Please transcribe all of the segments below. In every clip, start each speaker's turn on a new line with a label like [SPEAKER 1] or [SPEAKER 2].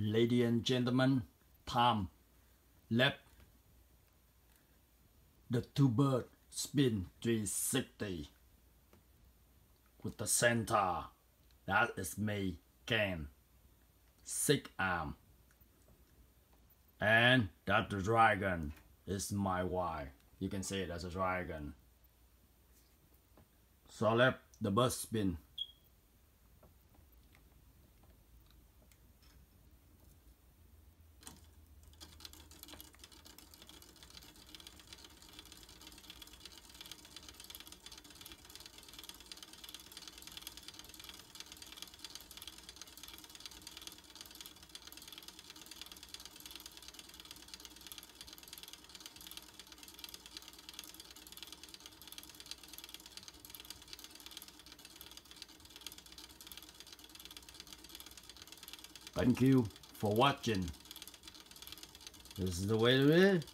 [SPEAKER 1] Ladies and gentlemen, time left. The two birds spin 360 with the center. That is me, Ken. 6 arm. And that the dragon is my wife. You can see it as a dragon. So let the bird spin. Thank you for watching. This is the way to do it.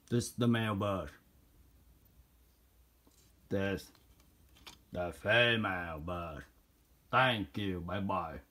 [SPEAKER 1] This is the male bird. This the female bird. Thank you. Bye bye.